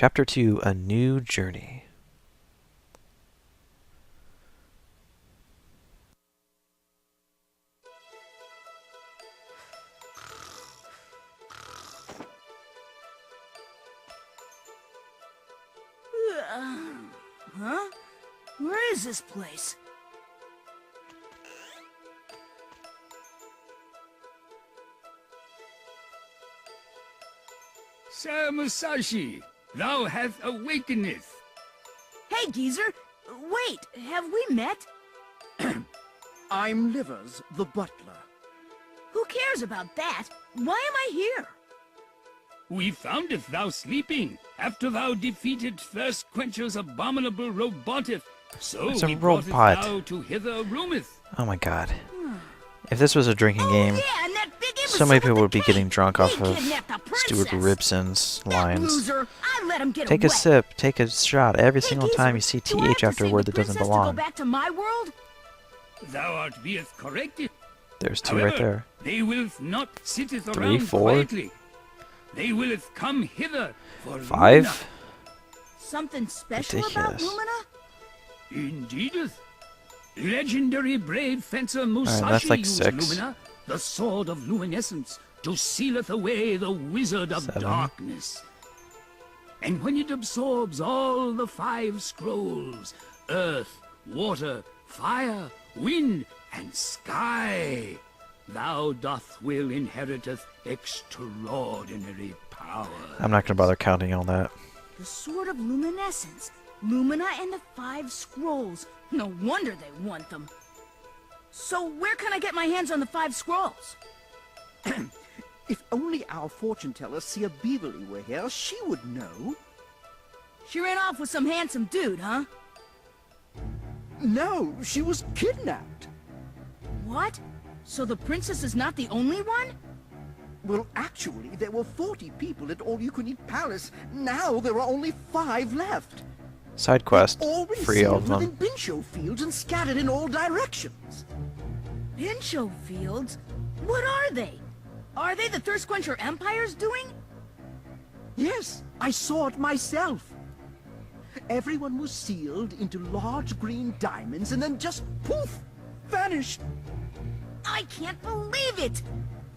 Chapter 2, A New Journey. Huh? Where is this place? Sir Musashi, thou hast awakeneth. Hey, geezer! Wait, have we met? I'm Livers, the butler. Who cares about that? Why am I here? We foundeth thou sleeping, after thou defeated Thirst Quencher's abominable roboteth. So It's a we broughteth robot. thou to hither roometh. Oh my god. If this was a drinking game, Yeah, and that big so many imbecile people with would the be getting cake. drunk He off of kidnapped the Stuart princess. Ribson's That lines. loser, I let him get Take a away. sip, take a shot every Hey, single geezer, time you see do I have TH to after a save word the that doesn't princess to go belong. back to my world? Thou art beeth corrected. There's two However, right there. they willeth not sitteth 3, around 4. quietly. They willeth come hither for 5? Something special about Ridiculous. Lumina? Indeedeth. Legendary brave fencer Musashi that's like used 6. Lumina, the sword of luminescence, to sealeth away the wizard of 7. darkness. And when it absorbs all the 5 scrolls, earth, water, fire, wind, and sky, thou doth will inheriteth extraordinary power. I'm not gonna bother counting all that. The Sword of Luminescence. Lumina and the 5 scrolls. No wonder they want them. So where can I get my hands on the 5 scrolls? If only our fortune teller, Seer Beverly, were here, she would know. She ran off with some handsome dude, huh? No, she was kidnapped. What? So the princess is not the only one? Well, actually, there were 40 people at All-You-Can-Eat Palace. Now there are only 5 left. Side quest. All been Free all of sealed within them. Bincho fields and scattered in all directions. Pincho fields? What are they? Are they the Thirst Quencher Empire's doing? Yes, I saw it myself. Everyone was sealed into large green diamonds and then just poof, vanished. I can't believe it!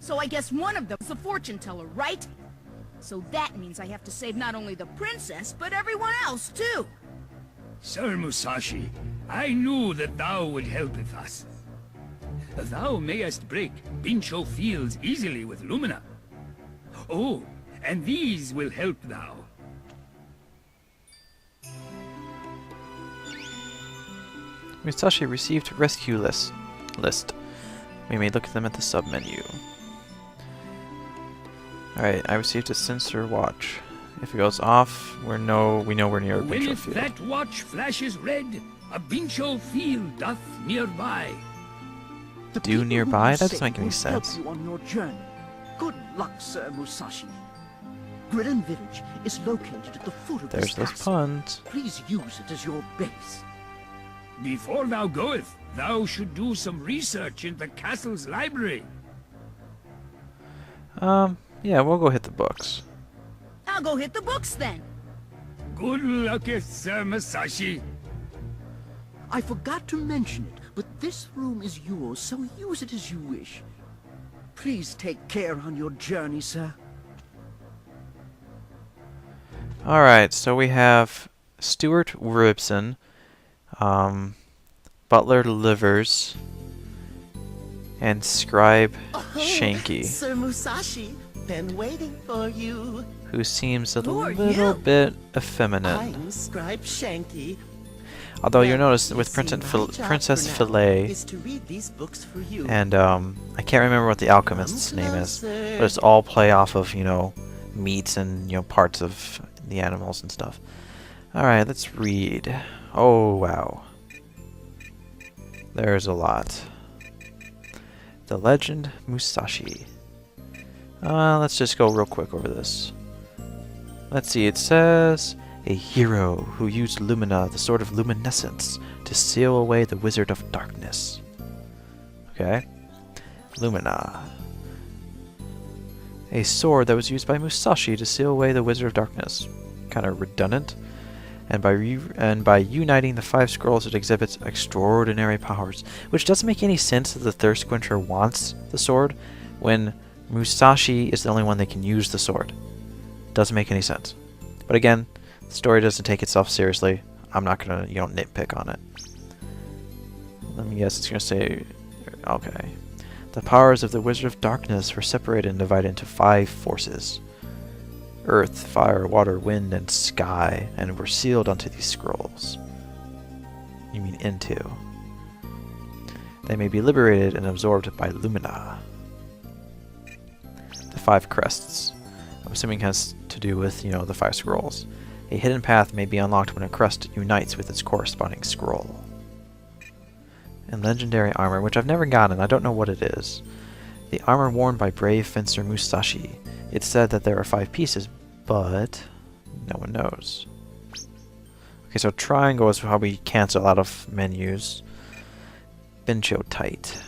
So I guess one of them is the fortune teller, right? So that means I have to save not only the princess, but everyone else, too! Sir Musashi, I knew that thou would helpeth us. Thou mayest break Bincho fields easily with Lumina. Oh, and these will help thou. Musashi received rescue list. We may look at them at the sub-menu. Alright, I received a sensor watch. If it goes off, we know we're near a When Bincho if field. that watch flashes red, a Bincho field doth nearby. The Do people nearby? who you That doesn't saved make any will sense. help you on your journey. Good luck, Sir Musashi. Grillin Village is located at the foot of There's this those castle. puns. Please use it as your base. Before thou goeth, thou should do some research in the castle's library. Yeah, we'll go hit the books. I'll go hit the books then! Good lucketh, Sir Musashi. I forgot to mention it, but this room is yours, so use it as you wish. Please take care on your journey, sir. Alright, so we have Stuart Ribson, Butler Livers, and Scribe Shanky, Sir Musashi, been waiting for you. who seems a Who are little you? bit effeminate. I'm Scribe Shanky. Although you'll Well, notice you with see, Princess my job for now Filet is to read these books for you. and I can't remember what the alchemist's Come name is, closer. but it's all play off of, meats and, parts of the animals and stuff. Alright, let's read. Oh, wow. There's a lot. The Legend Musashi. Let's just go real quick over this. Let's see, it says, a hero who used Lumina, the Sword of Luminescence, to seal away the Wizard of Darkness. Okay. Lumina. A sword that was used by Musashi to seal away the Wizard of Darkness. kind of redundant. And by uniting the 5 scrolls, it exhibits extraordinary powers, which doesn't make any sense that the Thirst Quencher wants the sword when Musashi is the only one that can use the sword. Doesn't make any sense. But again, the story doesn't take itself seriously. I'm not gonna, nitpick on it. Let me guess, it's gonna say, okay. The powers of the Wizard of Darkness were separated and divided into 5 forces. Earth, fire, water, wind, and sky, and were sealed onto these scrolls. You mean into. They may be liberated and absorbed by Lumina. The 5 crests. I'm assuming has to do with, the 5 scrolls. A hidden path may be unlocked when a crest unites with its corresponding scroll. And legendary armor, which I've never gotten, I don't know what it is. The armor worn by brave fencer Musashi. It's said that there are 5 pieces, but no one knows. Okay, so triangle is how we cancel out of menus. Bencho tight.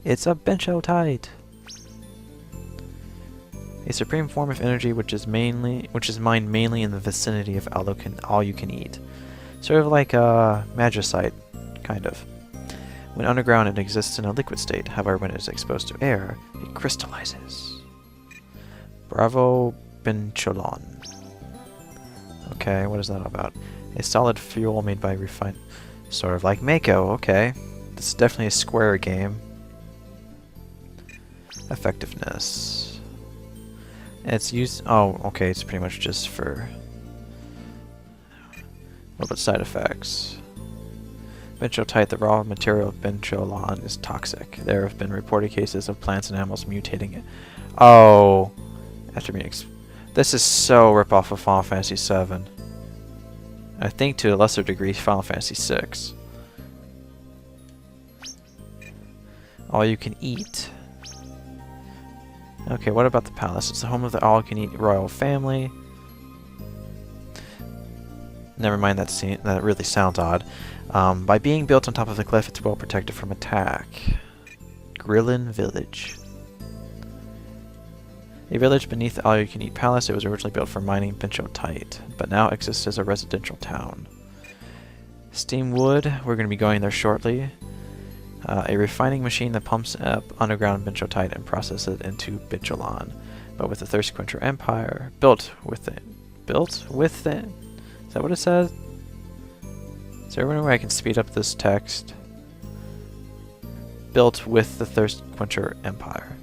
It's a bencho tight. A supreme form of energy which is mined mainly in the vicinity of Allucaneet. Sort of like a magicite, kind of. When underground, it exists in a liquid state. However, when it is exposed to air, it crystallizes. Bravo Bencholon. Okay, what is that about? A solid fuel made by refined... Sort of like Mako, okay. This is definitely a square game. Effectiveness. It's used... Oh, okay, it's pretty much just for... What about side effects? Benchotite, the raw material of Bencholon, is toxic. There have been reported cases of plants and animals mutating it. Oh... After being this is so rip-off of Final Fantasy VII. I think to a lesser degree Final Fantasy VI. All you can eat. Okay, what about the palace? It's the home of the all-you-can-eat royal family. Never mind that scene. That really sounds odd. By being built on top of the cliff, it's well protected from attack. Grillin Village. A village beneath the all-you-can-eat palace. It was originally built for mining benchotite, but now exists as a residential town. Steamwood, we're going to be going there shortly. A refining machine that pumps up underground benchotite and processes it into bencholon, but with the Thirst Quencher Empire built with it. Built with it? Is that what it says? Is there any way I can speed up this text? Built with the Thirst Quencher Empire.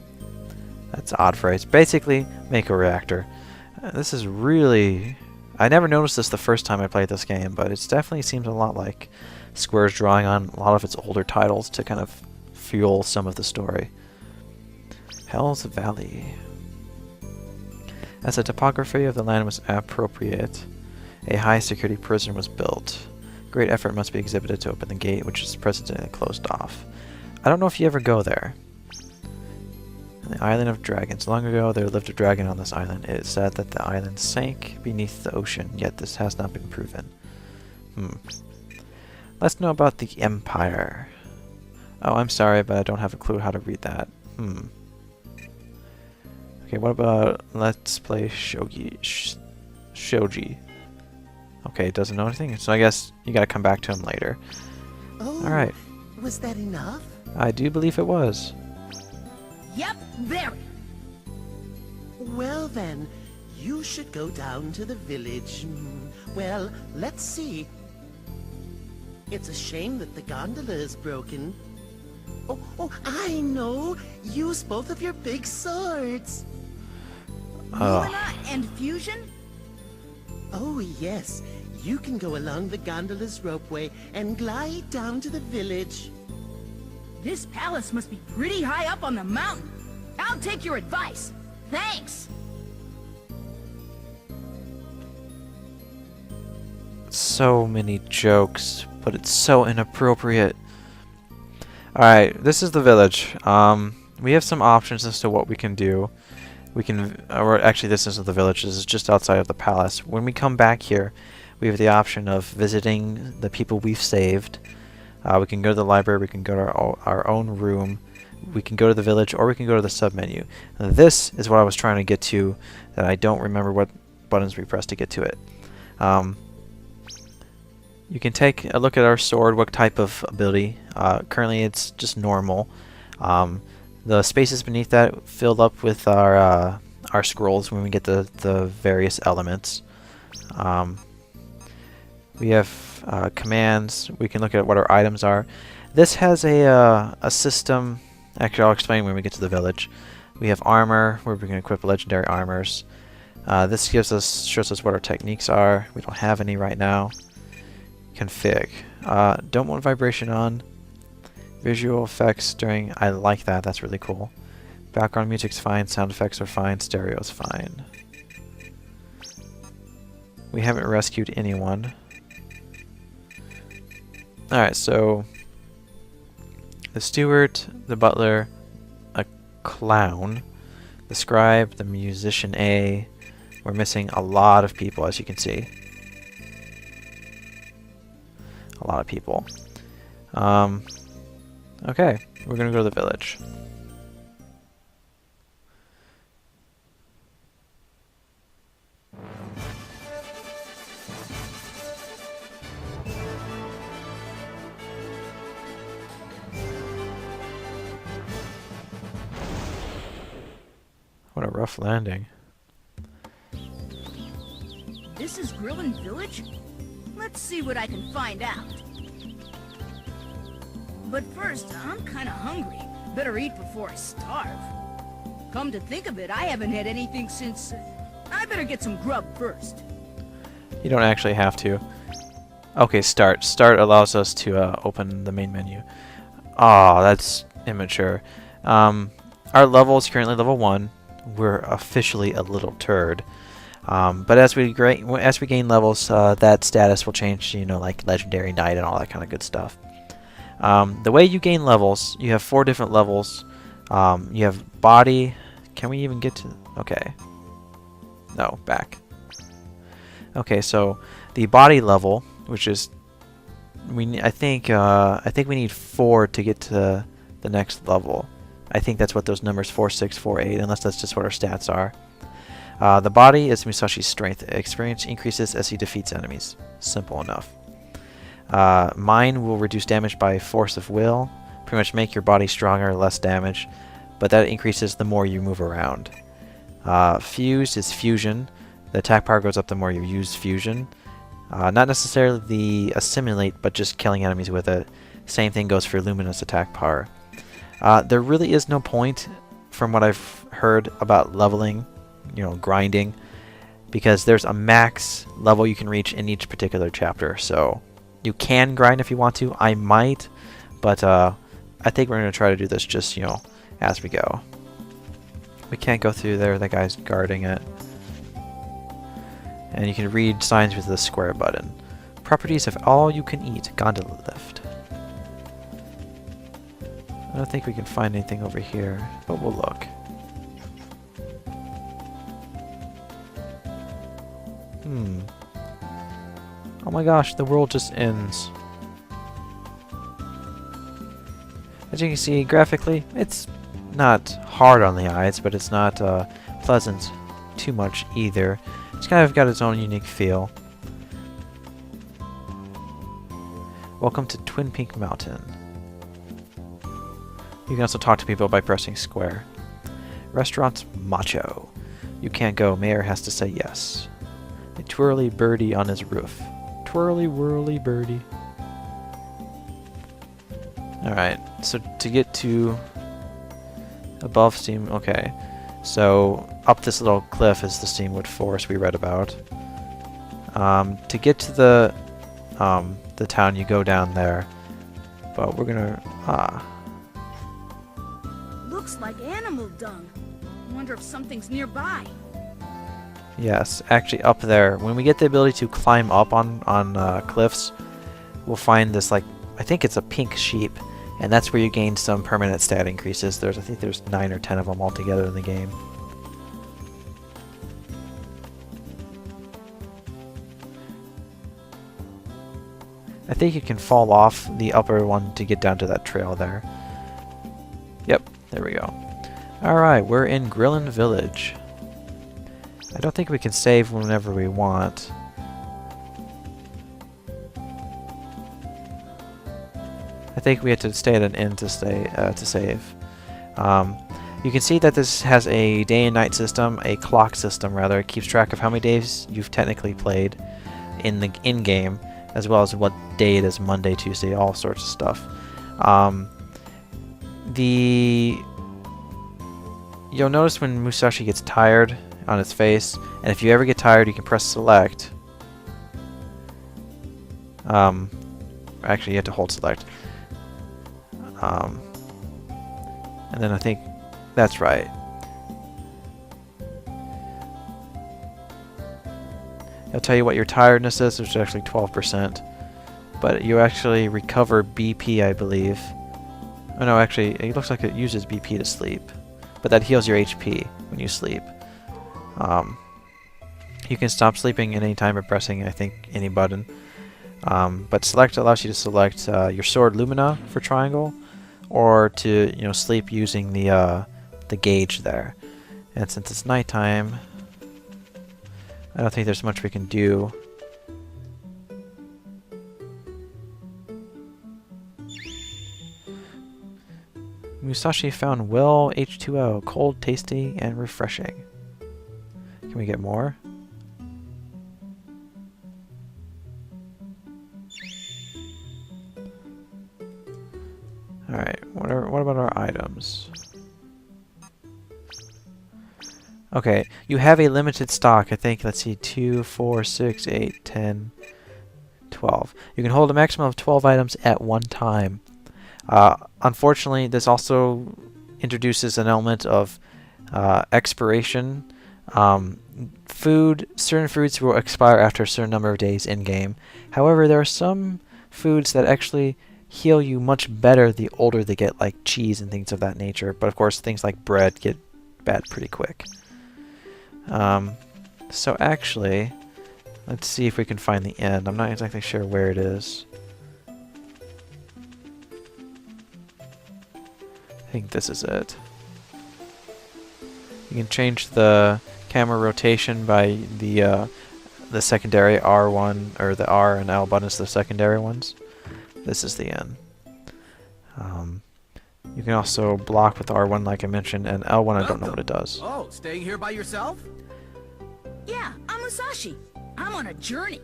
That's an odd phrase. Basically, make a reactor. This is really... I never noticed this the first time I played this game, but it definitely seems a lot like Square's drawing on a lot of its older titles to kind of fuel some of the story. Hell's Valley. As the topography of the land was appropriate, a high security prison was built. Great effort must be exhibited to open the gate, which is presently closed off. I don't know if you ever go there. The Island of Dragons. Long ago, there lived a dragon on this island. It is said that the island sank beneath the ocean, yet this has not been proven. Let's know about the Empire. Oh, I'm sorry, but I don't have a clue how to read that. Okay, what about Let's Play Shogi? Okay, it doesn't know anything, so I guess you gotta come back to him later. Oh, alright. Was that enough? I do believe it was. Yep, very. Well then, you should go down to the village. Well, let's see. It's a shame that the gondola is broken. Oh, I know! Use both of your big swords! Lumina and Fusion? Oh yes, you can go along the gondola's ropeway and glide down to the village. This palace must be pretty high up on the mountain. I'll take your advice. Thanks. So many jokes, but it's so inappropriate. Alright, this is the village. We have some options as to what we can do. We can, or actually this isn't the village, this is just outside of the palace. When we come back here, we have the option of visiting the people we've saved. We can go to the library, we can go to our own room, we can go to the village, or we can go to the sub-menu. This is what I was trying to get to, that I don't remember what buttons we press to get to it. You can take a look at our sword, what type of ability. Currently it's just normal. The spaces beneath that filled up with our scrolls when we get the various elements. We have commands. We can look at what our items are. This has a system. Actually, I'll explain when we get to the village. We have armor, where we can equip legendary armors. This shows us what our techniques are. We don't have any right now. Config. Don't want vibration on. Visual effects during. I like that. That's really cool. Background music's fine. Sound effects are fine. Stereo's fine. We haven't rescued anyone. Alright, so the steward, the butler, a clown, the scribe, the musician A. We're missing a lot of people, as you can see. A lot of people. Okay, we're gonna go to the village. What a rough landing. This is Grillin Village? Let's see what I can find out. But first, I'm kinda hungry. Better eat before I starve. Come to think of it, I haven't had anything since... I better get some grub first. You don't actually have to. Okay, start. Start allows us to open the main menu. Aw, that's immature. Our level is currently level 1. We're officially a little turd. But as we gain levels, that status will change to, you know, like legendary knight and all that kind of good stuff. The way you gain levels, you have 4 different levels. You have body. Can we even get to? Okay. No, back. Okay, so the body level, which is I think we need 4 to get to the next level. I think that's what those numbers 4, 6, 4, 8, unless that's just what our stats are. The body is Musashi's strength. Experience increases as he defeats enemies. Simple enough. Mind will reduce damage by force of will. Pretty much make your body stronger, less damage, but that increases the more you move around. Fused is fusion. The attack power goes up the more you use fusion. Not necessarily the assimilate, but just killing enemies with it. Same thing goes for luminous attack power. There really is no point, from what I've heard, about leveling, you know, grinding, because there's a max level you can reach in each particular chapter. So you can grind if you want to. I might, but I think we're going to try to do this just, you know, as we go. We can't go through there. The guy's guarding it. And you can read signs with the square button. Properties of all you can eat gondola lift. I don't think we can find anything over here, but we'll look. Oh my gosh, the world just ends. As you can see, graphically, it's not hard on the eyes, but it's not pleasant too much either. It's kind of got its own unique feel. Welcome to Twin Peak Mountain. You can also talk to people by pressing square. Restaurant's macho. You can't go, mayor has to say yes. A twirly birdie on his roof. Twirly whirly birdie. Alright, so to get to above Steam, okay. So up this little cliff is the Steamwood Forest we read about. To get to the town, you go down there. But we're gonna Looks like animal dung. Wonder if something's nearby. Yes, actually up there, when we get the ability to climb up on cliffs, we'll find this, like, I think it's a pink sheep, and that's where you gain some permanent stat increases. I think there's 9 or 10 of them altogether in the game. I think you can fall off the upper one to get down to that trail there. Yep, there we go. Alright, we're in Grillin Village. I don't think we can save whenever we want. I think we have to stay at an inn to save. You can see that this has a day and night system, a clock system rather. It keeps track of how many days you've technically played in the in-game, as well as what day it is, Monday, Tuesday, all sorts of stuff. You'll notice when Musashi gets tired on its face, and if you ever get tired, you can press select. Actually, you have to hold select. And then I think that's right. It'll tell you what your tiredness is, which is actually 12%. But you actually recover BP, I believe. Oh no, actually, it looks like it uses BP to sleep. But that heals your HP when you sleep. You can stop sleeping at any time by pressing, I think, any button. But select allows you to select your sword Lumina for triangle, or to sleep using the gauge there. And since it's nighttime, I don't think there's much we can do. Musashi found well H2O, cold, tasty, and refreshing. Can we get more? Alright, what about our items? Okay, you have a limited stock. I think, let's see, 2, 4, 6, 8, 10, 12. You can hold a maximum of 12 items at one time. Unfortunately, this also introduces an element of expiration. Certain foods will expire after a certain number of days in-game. However, there are some foods that actually heal you much better the older they get, like cheese and things of that nature. But of course, things like bread get bad pretty quick. So actually, let's see if we can find the end. I'm not exactly sure where it is. I think this is it. You can change the camera rotation by the secondary R1, or the R and L buttons, the secondary ones. This is the end. You can also block with R1 like I mentioned, and L1 I don't know what it does. Oh, staying here by yourself? Yeah, I'm Musashi. I'm on a journey.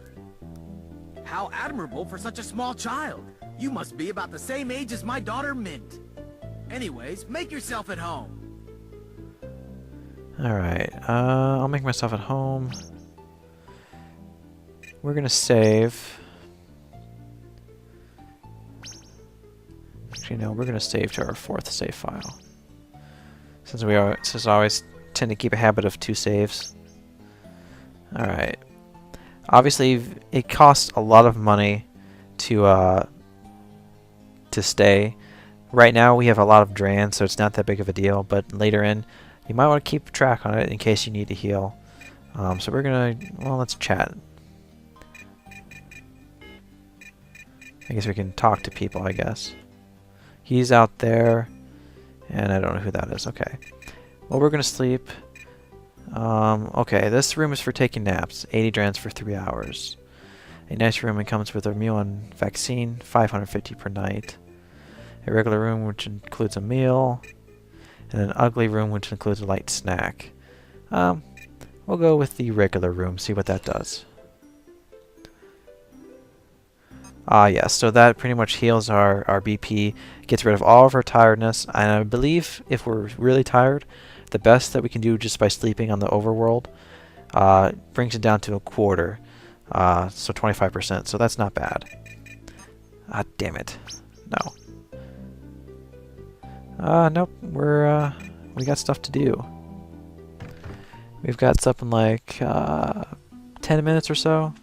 How admirable for such a small child. You must be about the same age as my daughter Mint. Anyways, make yourself at home. Alright, I'll make myself at home. We're gonna save. Actually, no, we're gonna save to our 4th save file. Since I always tend to keep a habit of 2 saves. Alright. Obviously, it costs a lot of money to stay. Right now, we have a lot of drain, so it's not that big of a deal. But later in, you might want to keep track on it in case you need to heal. So we're gonna, well, let's chat. I guess we can talk to people, I guess. He's out there, and I don't know who that is. Okay. Well, we're gonna sleep. Okay, this room is for taking naps. 80 drans for 3 hours. A nice room, and comes with a meal and vaccine, 550 per night. A regular room, which includes a meal, and an ugly room, which includes a light snack. We'll go with the regular room, see what that does. Yes, so that pretty much heals our BP, gets rid of all of our tiredness, and I believe if we're really tired, the best that we can do just by sleeping on the overworld brings it down to a quarter, so 25%, so that's not bad. Ah, damn it. No. Nope, we got stuff to do. We've got something like 10 minutes or so.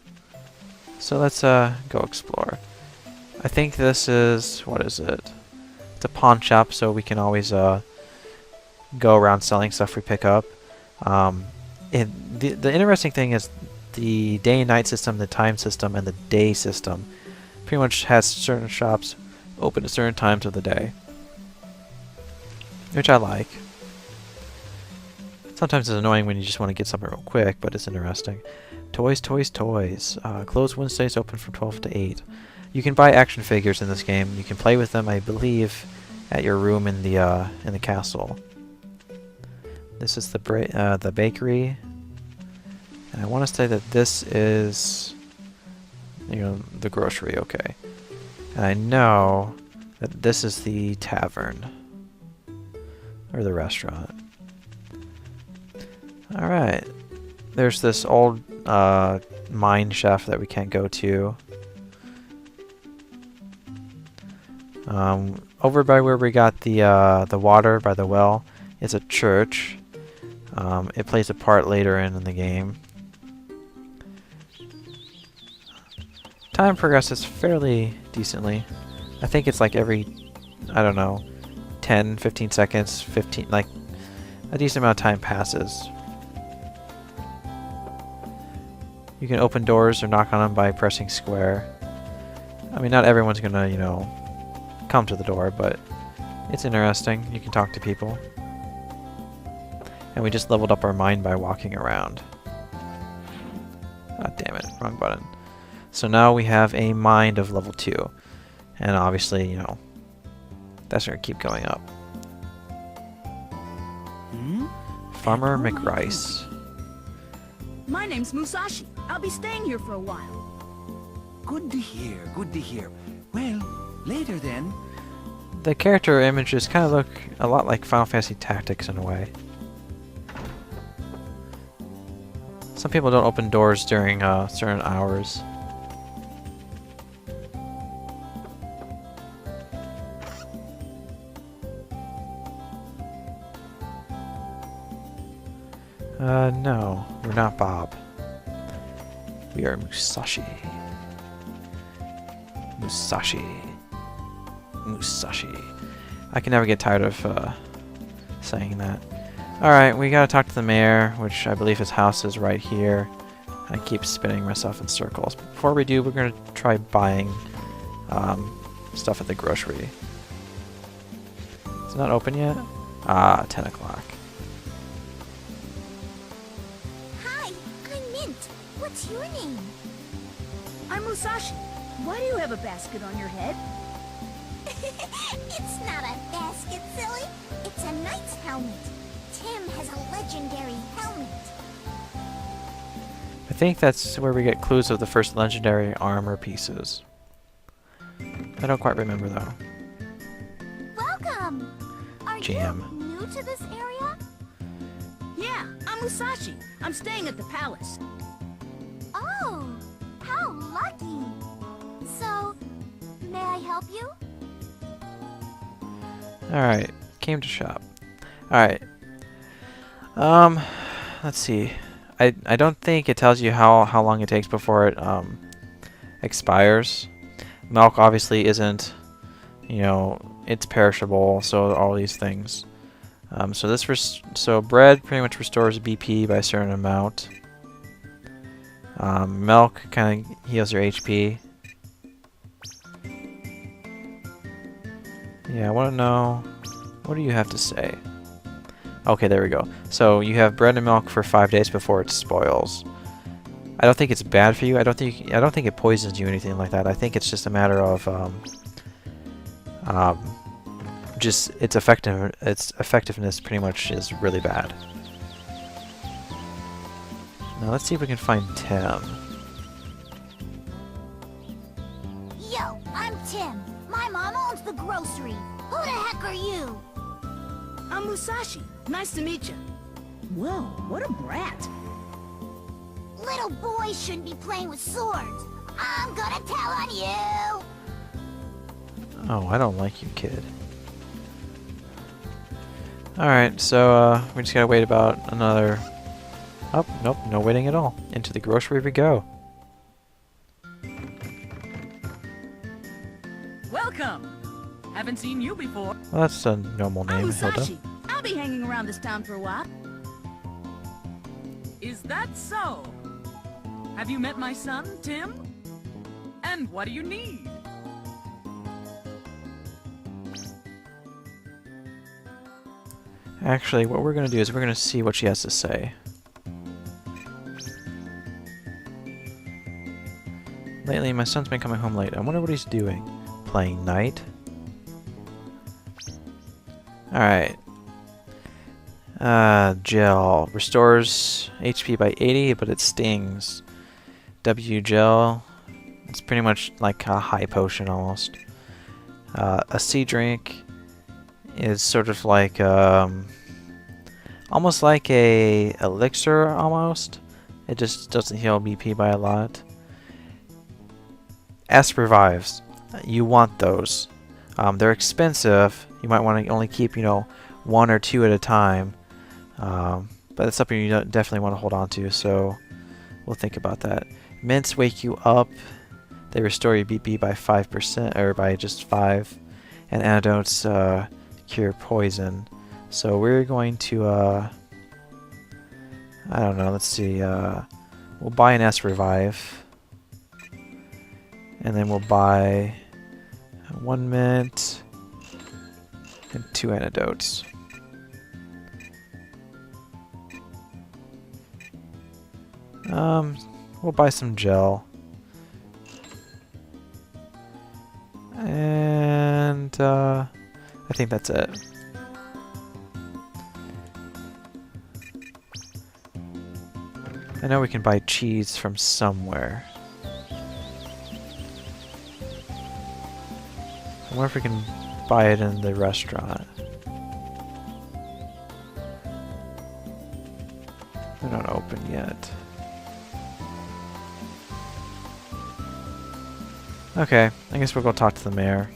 So let's go explore. I think this is, what is it? It's a pawn shop, so we can always go around selling stuff we pick up. The interesting thing is the day and night system, the time system, and the day system pretty much has certain shops open at certain times of the day, which I like. Sometimes it's annoying when you just want to get something real quick, but it's interesting. Toys, toys, toys. Closed Wednesdays, open from 12 to 8. You can buy action figures in this game. You can play with them, I believe, at your room in the castle. This is the bakery, and I want to say that this is, you know, the grocery. Okay, and I know that this is the tavern or the restaurant. All right, there's this old mine shaft that we can't go to. Over by where we got the water by the well is a church. It plays a part later in the game. Time progresses fairly decently. I think it's like every, I don't know, 10, 15 seconds, 15, like a decent amount of time passes. You can open doors or knock on them by pressing square. I mean, not everyone's gonna, you know, come to the door, but it's interesting. You can talk to people. And we just leveled up our mind by walking around. God damn it, wrong button. So now we have a mind of level 2. And obviously, you know, that's going to keep going up. Farmer McRice. My name's Musashi. I'll be staying here for a while. Good to hear, good to hear. Well, later then. The character images kind of look a lot like Final Fantasy Tactics in a way. Some people don't open doors during certain hours. No, we're not Bob. We are Musashi. Musashi. Musashi. I can never get tired of saying that. Alright, we gotta talk to the mayor, which I believe his house is right here. I keep spinning myself in circles. Before we do, we're gonna try buying stuff at the grocery. It's not open yet? Ah, 10 o'clock. Hi, I'm Mint. What's your name? I'm Musashi. Why do you have a basket on your head? It's not a basket, silly. It's a knight's helmet. Tim has a legendary helmet. I think that's where we get clues of the first legendary armor pieces. I don't quite remember though. Welcome! Are Jam. you new to this area? Yeah, I'm Musashi. I'm staying at the palace. Oh, how lucky! So, may I help you? Alright, came to shop. Alright. Let's see. I don't think it tells you how long it takes before it expires. Milk obviously isn't, you know, it's perishable, so all these things. So bread pretty much restores BP by a certain amount. Milk kind of heals your HP. Yeah, I want to know, what do you have to say? Okay, there we go. So you have bread and milk for 5 days before it spoils. I don't think it's bad for you. I don't think it poisons you or anything like that. I think it's just a matter of just its effectiveness pretty much is really bad. Now let's see if we can find Tim. Yo, I'm Tim. My mom owns the grocery. Who the heck are you? I'm Musashi. Nice to meet you. Whoa, what a brat. Little boys shouldn't be playing with swords. I'm gonna tell on you. Oh, I don't like you, kid. Alright, so we just gotta wait about another... Oh, nope, no waiting at all. Into the grocery we go. Welcome. Haven't seen you before. Well, that's a normal I'm name, Hilda. Musashi. I'll be hanging around this town for a while. Is that so? Have you met my son, Tim? And what do you need? Actually, what we're going to do is we're going to see what she has to say. Lately, my son's been coming home late. I wonder what he's doing. Playing Knight? Alright. Gel. Restores HP by 80, but it stings. W gel. It's pretty much like a high potion almost. A sea drink is sort of like almost like a elixir almost. It just doesn't heal BP by a lot. S revives. You want those. They're expensive. You might want to only keep, you know, 1 or 2 at a time. But it's something you definitely want to hold on to, so we'll think about that. Mints wake you up. They restore your BP by 5%, or by just 5. And antidotes cure poison. So we're going to, I don't know, let's see, we'll buy an S revive. And then we'll buy 1 mint and 2 antidotes. We'll buy some gel. And I think that's it. I know we can buy cheese from somewhere. I wonder if we can buy it in the restaurant. They're not open yet. Okay, I guess we'll go talk to the mayor.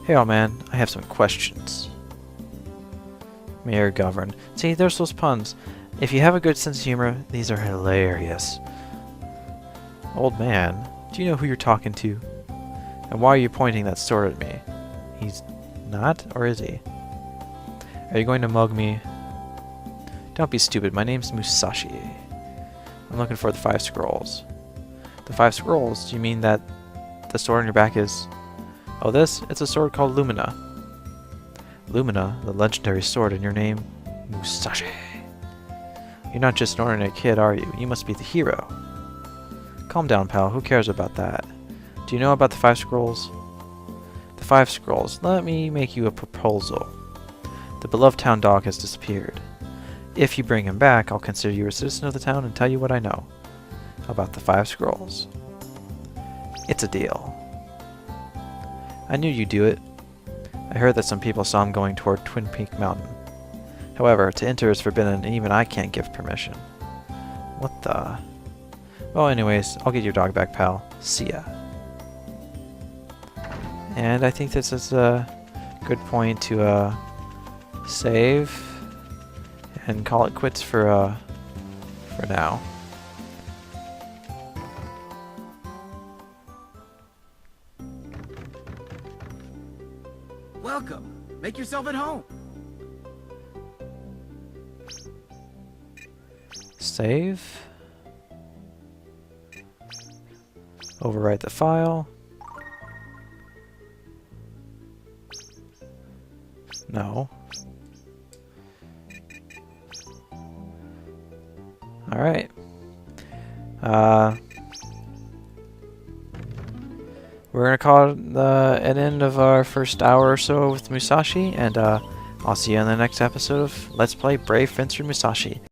Hey, old man, I have some questions. Mayor Govern. See, there's those puns. If you have a good sense of humor, these are hilarious. Old man, do you know who you're talking to? And why are you pointing that sword at me? He's not, or is he? Are you going to mug me? Don't be stupid, my name's Musashi. I'm looking for the 5 scrolls. The 5 scrolls? Do you mean that the sword on your back is... Oh, this? It's a sword called Lumina. Lumina, the legendary sword, and your name? Musashi. You're not just an ordinary kid, are you? You must be the hero. Calm down, pal. Who cares about that? Do you know about the 5 scrolls? The 5 scrolls. Let me make you a proposal. The beloved town dog has disappeared. If you bring him back, I'll consider you a citizen of the town and tell you what I know about the 5 scrolls. It's a deal. I knew you'd do it. I heard that some people saw him going toward Twin Peak Mountain. However, to enter is forbidden and even I can't give permission. What the... Well, anyways, I'll get your dog back, pal. See ya. And I think this is a good point to save and call it quits for now. Welcome. Make yourself at home. Save. Overwrite the file. No. Alright. We're gonna call it an end of our first hour or so with Musashi, and I'll see you in the next episode of Let's Play Brave Fencer Musashi.